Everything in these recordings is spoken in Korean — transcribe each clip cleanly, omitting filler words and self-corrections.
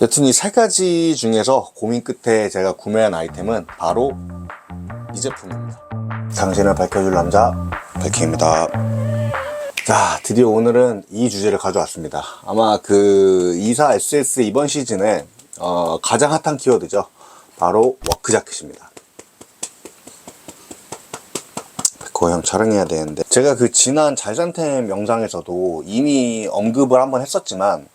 여튼 이 세 가지 중에서 고민 끝에 제가 구매한 아이템은 바로 이 제품입니다. 당신을 밝혀줄 남자 백희입니다. 자, 드디어 오늘은 이 주제를 가져왔습니다. 아마 그 이사 SS 이번 시즌에 가장 핫한 키워드죠. 바로 워크 자켓입니다. 백호 형 촬영해야 되는데, 제가 그 지난 잘산템 영상에서도 이미 언급을 한번 했었지만,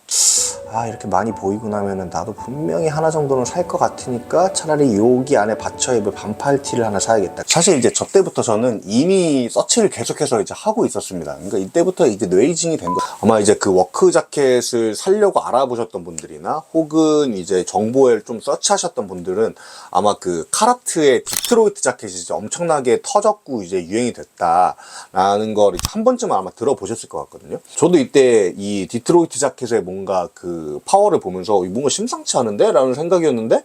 이렇게 많이 보이고 나면은 나도 분명히 하나 정도는 살 것 같으니까 차라리 여기 안에 받쳐 입을 반팔 티를 하나 사야겠다. 사실 이제 저 때부터 저는 이미 서치를 계속해서 이제 하고 있었습니다. 그러니까 이때부터 이제 뇌이징이 된 거. 아마 이제 그 워크 자켓을 살려고 알아보셨던 분들이나 혹은 이제 정보에 좀 서치하셨던 분들은 아마 그 카라트의 디트로이트 자켓이 이제 엄청나게 터졌고 이제 유행이 됐다라는 걸 한 번쯤은 아마 들어보셨을 것 같거든요. 저도 이때 이 디트로이트 자켓의 뭔가 그 파워를 보면서 뭔가 심상치 않은데? 라는 생각이었는데,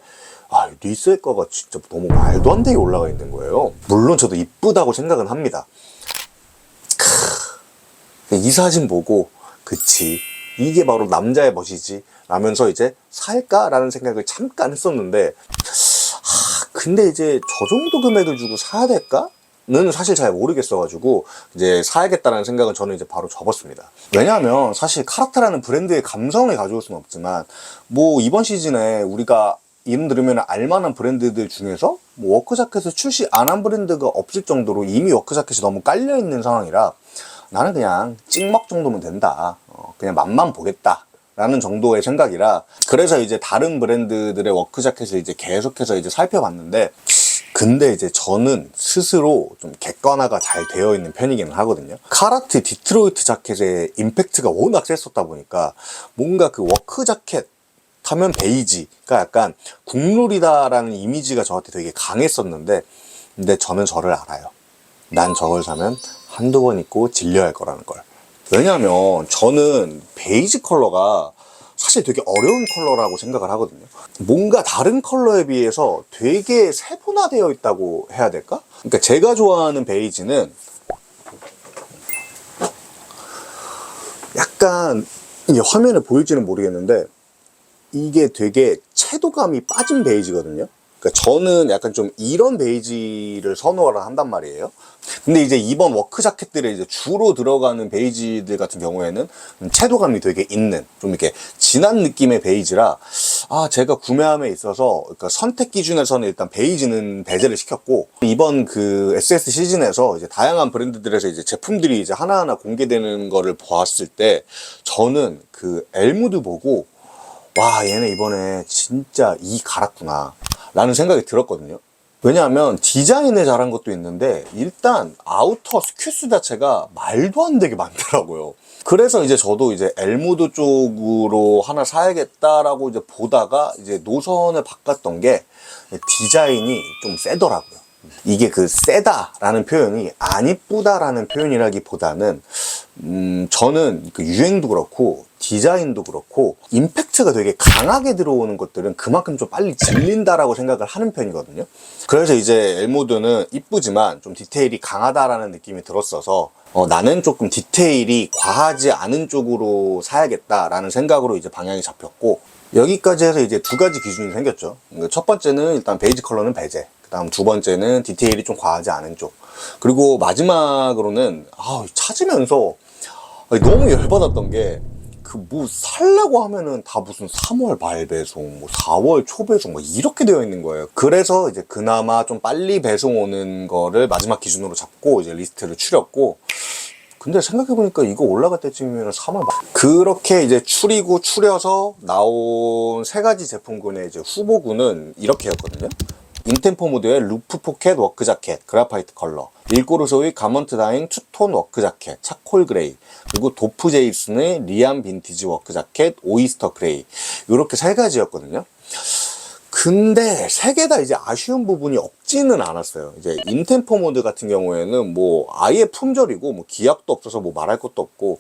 리셀가가 진짜 너무 말도 안 되게 올라가 있는 거예요. 물론 저도 이쁘다고 생각은 합니다. 이 사진 보고, 그치, 이게 바로 남자의 멋이지 라면서 이제 살까? 라는 생각을 잠깐 했었는데, 근데 이제 저 정도 금액을 주고 사야 될까? 는 사실 잘 모르겠어가지고 이제 사야겠다라는 생각은 저는 이제 바로 접었습니다. 왜냐하면 사실 카라트라는 브랜드의 감성을 가져올 수는 없지만, 뭐 이번 시즌에 우리가 이름 들으면 알만한 브랜드들 중에서 뭐 워크 자켓을 출시 안 한 브랜드가 없을 정도로 이미 워크 자켓이 너무 깔려 있는 상황이라 나는 그냥 찍먹 정도면 된다, 그냥 맛만 보겠다 라는 정도의 생각이라, 그래서 이제 다른 브랜드들의 워크 자켓을 이제 계속해서 이제 살펴봤는데, 근데 이제 저는 스스로 좀 객관화가 잘 되어 있는 편이기는 하거든요. 카라트 디트로이트 자켓의 임팩트가 워낙 셌었다 보니까 뭔가 그 워크 자켓 하면 베이지가 약간 국룰이다라는 이미지가 저한테 되게 강했었는데, 근데 저는 저를 알아요. 난 저걸 사면 한두 번 입고 질려야 할 거라는 걸. 왜냐면 저는 베이지 컬러가 사실 되게 어려운 컬러라고 생각을 하거든요. 뭔가 다른 컬러에 비해서 되게 세분화되어 있다고 해야 될까? 그러니까 제가 좋아하는 베이지는 약간, 이게 화면에 보일지는 모르겠는데 이게 되게 채도감이 빠진 베이지거든요. 그러니까 저는 약간 좀 이런 베이지를 선호를 한단 말이에요. 근데 이제 이번 워크 자켓들에 이제 주로 들어가는 베이지들 같은 경우에는 채도감이 되게 있는, 좀 이렇게 진한 느낌의 베이지라, 제가 구매함에 있어서, 그러니까 선택 기준에서는 일단 베이지는 배제를 시켰고, 이번 그 SS 시즌에서 이제 다양한 브랜드들에서 이제 제품들이 이제 하나하나 공개되는 거를 보았을 때, 저는 그 엘무드 보고, 얘네 이번에 진짜 이 갈았구나 라는 생각이 들었거든요. 왜냐하면 디자인에 잘한 것도 있는데 일단 아우터 스큐스 자체가 말도 안 되게 많더라고요. 그래서 이제 저도 이제 엘무드 쪽으로 하나 사야겠다라고 이제 보다가 이제 노선을 바꿨던 게, 디자인이 좀 세더라고요. 이게 그 세다라는 표현이 안 이쁘다라는 표현이라기보다는 저는 그 유행도 그렇고 디자인도 그렇고 임팩트가 되게 강하게 들어오는 것들은 그만큼 좀 빨리 질린다라고 생각을 하는 편이거든요. 그래서 이제 엘모드는 이쁘지만 좀 디테일이 강하다라는 느낌이 들었어서 나는 조금 디테일이 과하지 않은 쪽으로 사야겠다라는 생각으로 이제 방향이 잡혔고, 여기까지 해서 이제 두 가지 기준이 생겼죠. 첫 번째는 일단 베이지 컬러는 배제, 그 다음 두 번째는 디테일이 좀 과하지 않은 쪽, 그리고 마지막으로는 찾으면서 너무 열받았던 게, 뭐 살라고 하면은 다 무슨 3월 말 배송, 뭐 4월 초 배송, 뭐 이렇게 되어 있는 거예요. 그래서 이제 그나마 좀 빨리 배송 오는 거를 마지막 기준으로 잡고 이제 리스트를 추렸고, 근데 생각해보니까 이거 올라갈 때쯤이면 3월 말. 그렇게 이제 추려서 나온 세 가지 제품군의 이제 후보군은 이렇게였거든요. 인템포 모드의 루프 포켓 워크 자켓 그라파이트 컬러, 일꼬르소의 가먼트 다잉 투톤 워크 자켓 차콜 그레이, 그리고 도프 제이슨의 리안 빈티지 워크 자켓 오이스터 그레이, 이렇게 세 가지였거든요. 근데 세 개 다 이제 아쉬운 부분이 없지는 않았어요. 이제 인템포 모드 같은 경우에는 뭐 아예 품절이고 뭐 기약도 없어서 뭐 말할 것도 없고,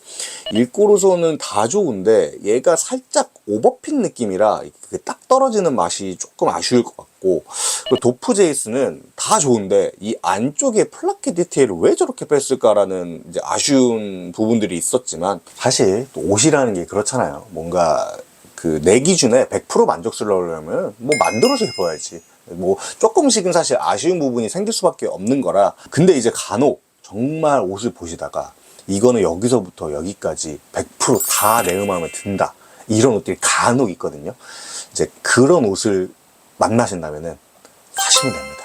일꼬르소는 다 좋은데 얘가 살짝 오버핏 느낌이라 딱 떨어지는 맛이 조금 아쉬울 것 같고, 그리고 도프 제이슨은 다 좋은데 이 안쪽에 플라켓 디테일을 왜 저렇게 뺐을까라는 이제 아쉬운 부분들이 있었지만, 사실 또 옷이라는 게 그렇잖아요. 뭔가 그 내 기준에 100% 만족스러우려면 뭐 만들어서 입어야지. 뭐 조금씩은 사실 아쉬운 부분이 생길 수밖에 없는 거라. 근데 이제 간혹 정말 옷을 보시다가 이거는 여기서부터 여기까지 100%다 내 마음에 든다, 이런 옷들이 간혹 있거든요. 이제 그런 옷을 만나신다면은 사시면 됩니다.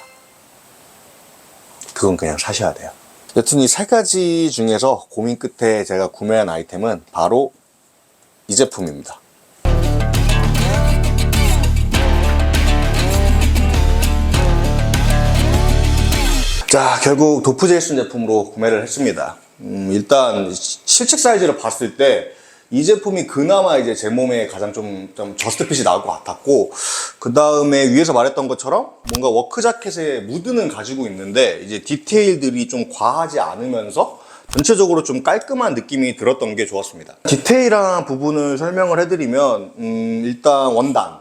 그건 그냥 사셔야 돼요. 여튼 이 세 가지 중에서 고민 끝에 제가 구매한 아이템은 바로 이 제품입니다. 자, 결국 도프제이슨 제품으로 구매를 했습니다. 일단 실측 사이즈를 봤을 때 이 제품이 그나마 이제 제 몸에 가장 좀 저스트핏이 나올 것 같았고, 그 다음에 위에서 말했던 것처럼 뭔가 워크 자켓의 무드는 가지고 있는데 이제 디테일들이 좀 과하지 않으면서 전체적으로 좀 깔끔한 느낌이 들었던 게 좋았습니다. 디테일한 부분을 설명을 해드리면 일단 원단,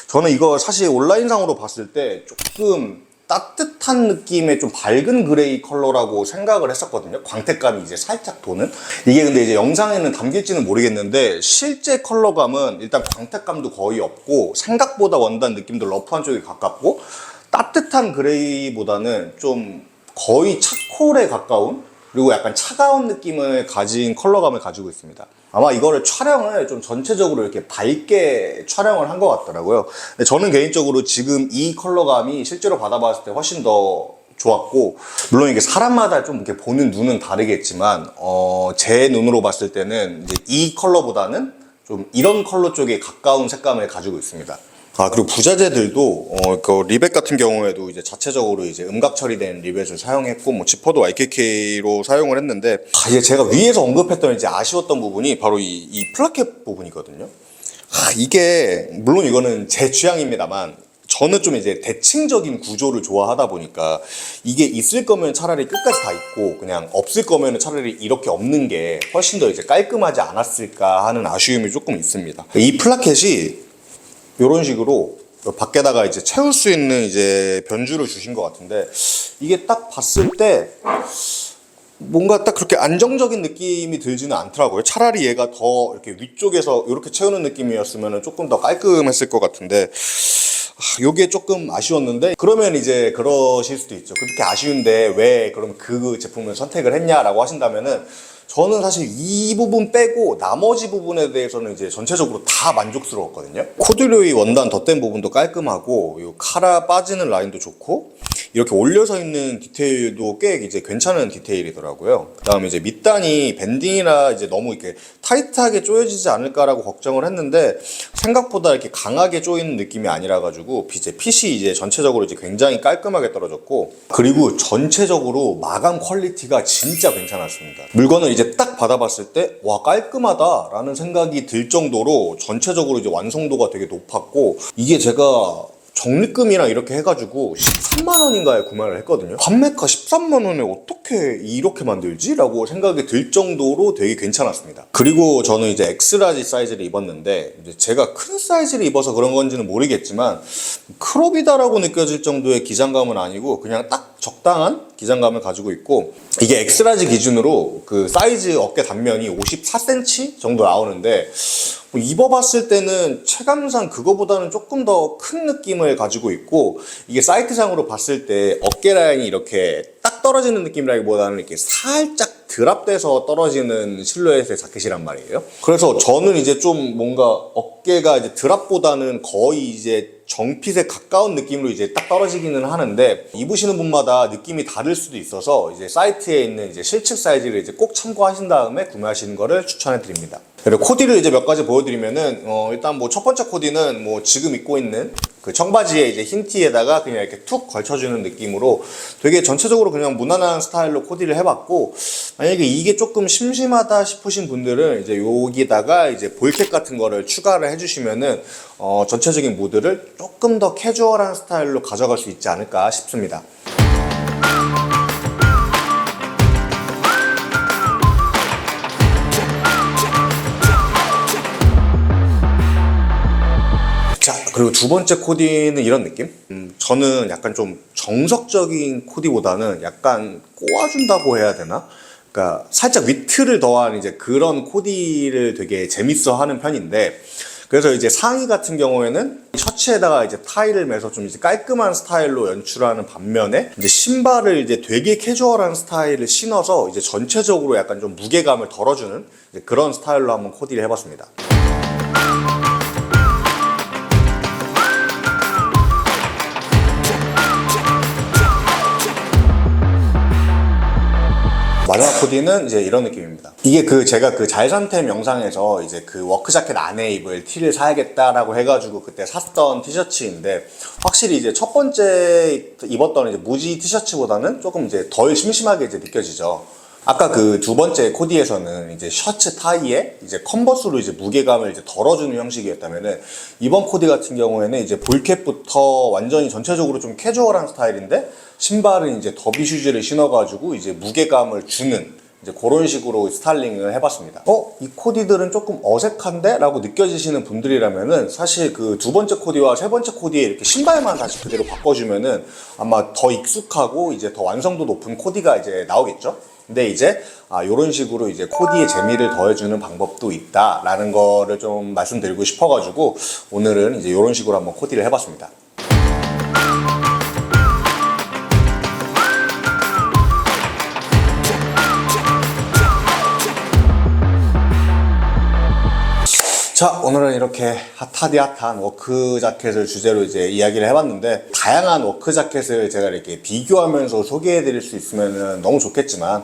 저는 이거 사실 온라인상으로 봤을 때 조금 따뜻한 느낌의 좀 밝은 그레이 컬러라고 생각을 했었거든요. 광택감이 이제 살짝 도는. 이게 근데 이제 영상에는 담길지는 모르겠는데 실제 컬러감은 일단 광택감도 거의 없고 생각보다 원단 느낌도 러프한 쪽에 가깝고, 따뜻한 그레이보다는 좀 거의 차콜에 가까운, 그리고 약간 차가운 느낌을 가진 컬러감을 가지고 있습니다. 아마 이거를 촬영을 좀 전체적으로 이렇게 밝게 촬영을 한 것 같더라고요. 근데 저는 개인적으로 지금 이 컬러감이 실제로 받아봤을 때 훨씬 더 좋았고, 물론 이게 사람마다 좀 이렇게 보는 눈은 다르겠지만 제 눈으로 봤을 때는 이제 이 컬러보다는 좀 이런 컬러 쪽에 가까운 색감을 가지고 있습니다. 그리고 부자재들도 그 리벳 같은 경우에도 이제 자체적으로 이제 음각 처리된 리벳을 사용했고, 뭐 지퍼도 YKK로 사용을 했는데, 이제 제가 위에서 언급했던 이제 아쉬웠던 부분이 바로 이 플라켓 부분이거든요. 이게 물론 이거는 제 취향입니다만 저는 좀 이제 대칭적인 구조를 좋아하다 보니까 이게 있을 거면 차라리 끝까지 다 있고, 그냥 없을 거면 차라리 이렇게 없는 게 훨씬 더 이제 깔끔하지 않았을까 하는 아쉬움이 조금 있습니다. 이 플라켓이 이런 식으로 밖에다가 이제 채울 수 있는 이제 변주를 주신 것 같은데, 이게 딱 봤을 때 뭔가 딱 그렇게 안정적인 느낌이 들지는 않더라고요. 차라리 얘가 더 이렇게 위쪽에서 이렇게 채우는 느낌이었으면 조금 더 깔끔했을 것 같은데, 요게 조금 아쉬웠는데, 그러면 이제 그러실 수도 있죠. 그렇게 아쉬운데 왜 그럼 그 제품을 선택을 했냐라고 하신다면은, 저는 사실 이 부분 빼고 나머지 부분에 대해서는 이제 전체적으로 다 만족스러웠거든요. 코듀로이 원단 덧댄 부분도 깔끔하고, 요 카라 빠지는 라인도 좋고, 이렇게 올려서 있는 디테일도 꽤 이제 괜찮은 디테일이더라고요. 그 다음에 이제 밑단이 밴딩이라 이제 너무 이렇게 타이트하게 조여지지 않을까라고 걱정을 했는데, 생각보다 이렇게 강하게 조이는 느낌이 아니라 가지고 이제 핏이 이제 전체적으로 이제 굉장히 깔끔하게 떨어졌고, 그리고 전체적으로 마감 퀄리티가 진짜 괜찮았습니다. 물건을 이제 딱 받아봤을 때 와, 깔끔하다라는 생각이 들 정도로 전체적으로 이제 완성도가 되게 높았고, 이게 제가 적립금이랑 이렇게 해가지고 13만 원인가에 구매를 했거든요. 판매가 13만 원에 어떻게 이렇게 만들지? 라고 생각이 들 정도로 되게 괜찮았습니다. 그리고 저는 이제 엑스라지 사이즈를 입었는데, 이제 제가 큰 사이즈를 입어서 그런 건지는 모르겠지만 크롭이다라고 느껴질 정도의 기장감은 아니고 그냥 딱 적당한 기장감을 가지고 있고, 이게 엑스라지 기준으로 그 사이즈 어깨 단면이 54cm 정도 나오는데, 입어봤을 때는 체감상 그거보다는 조금 더 큰 느낌을 가지고 있고, 이게 사이트상으로 봤을 때 어깨 라인이 이렇게 딱 떨어지는 느낌이라기보다는 이렇게 살짝 드랍돼서 떨어지는 실루엣의 자켓이란 말이에요. 그래서 저는 이제 좀 뭔가 어깨가 이제 드랍보다는 거의 이제 정핏에 가까운 느낌으로 이제 딱 떨어지기는 하는데, 입으시는 분마다 느낌이 다를 수도 있어서 이제 사이트에 있는 이제 실측 사이즈를 이제 꼭 참고하신 다음에 구매하시는 거를 추천해 드립니다. 그리고 코디를 이제 몇 가지 보여드리면은, 일단 뭐 첫 번째 코디는 뭐 지금 입고 있는 그 청바지에 이제 흰 티에다가 그냥 이렇게 툭 걸쳐주는 느낌으로 되게 전체적으로 그냥 무난한 스타일로 코디를 해봤고, 만약에 이게 조금 심심하다 싶으신 분들은 이제 여기다가 이제 볼캡 같은 거를 추가를 해주시면은 전체적인 무드를 조금 더 캐주얼한 스타일로 가져갈 수 있지 않을까 싶습니다. 자, 그리고 두 번째 코디는 이런 느낌? 저는 약간 좀 정석적인 코디보다는 약간 꼬아준다고 해야 되나? 그러니까 살짝 위트를 더한 이제 그런 코디를 되게 재밌어 하는 편인데, 그래서 이제 상의 같은 경우에는 셔츠에다가 이제 타일을 매서 좀 이제 깔끔한 스타일로 연출하는 반면에 이제 신발을 이제 되게 캐주얼한 스타일을 신어서 이제 전체적으로 약간 좀 무게감을 덜어주는 이제 그런 스타일로 한번 코디를 해봤습니다. 마지막 코디는 이제 이런 느낌입니다. 이게 제가 잘산템 영상에서 이제 워크 자켓 안에 입을 티를 사야겠다라고 해가지고 그때 샀던 티셔츠인데, 확실히 이제 첫 번째 입었던 이제 무지 티셔츠보다는 조금 이제 덜 심심하게 이제 느껴지죠. 아까 두 번째 코디에서는 이제 셔츠 타이에 이제 컨버스로 이제 무게감을 이제 덜어주는 형식이었다면은, 이번 코디 같은 경우에는 이제 볼캡부터 완전히 전체적으로 좀 캐주얼한 스타일인데, 신발은 이제 더비 슈즈를 신어가지고 이제 무게감을 주는 이제 그런 식으로 스타일링을 해봤습니다. 이 코디들은 조금 어색한데? 라고 느껴지시는 분들이라면은, 사실 두 번째 코디와 세 번째 코디에 이렇게 신발만 다시 그대로 바꿔주면은 아마 더 익숙하고 이제 더 완성도 높은 코디가 이제 나오겠죠? 근데 이제 이런 식으로 이제 코디의 재미를 더해주는 방법도 있다라는 거를 좀 말씀드리고 싶어가지고 오늘은 이제 이런 식으로 한번 코디를 해봤습니다. 자, 오늘은 이렇게 핫한 워크 자켓을 주제로 이제 이야기를 해봤는데, 다양한 워크 자켓을 제가 이렇게 비교하면서 소개해드릴 수 있으면 너무 좋겠지만,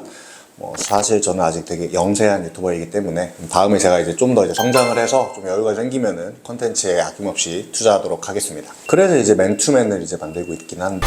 사실 저는 아직 되게 영세한 유튜버이기 때문에 다음에 제가 이제 좀 더 성장을 해서 좀 여유가 생기면은 컨텐츠에 아낌없이 투자하도록 하겠습니다. 그래서 이제 맨투맨을 이제 만들고 있긴 한데.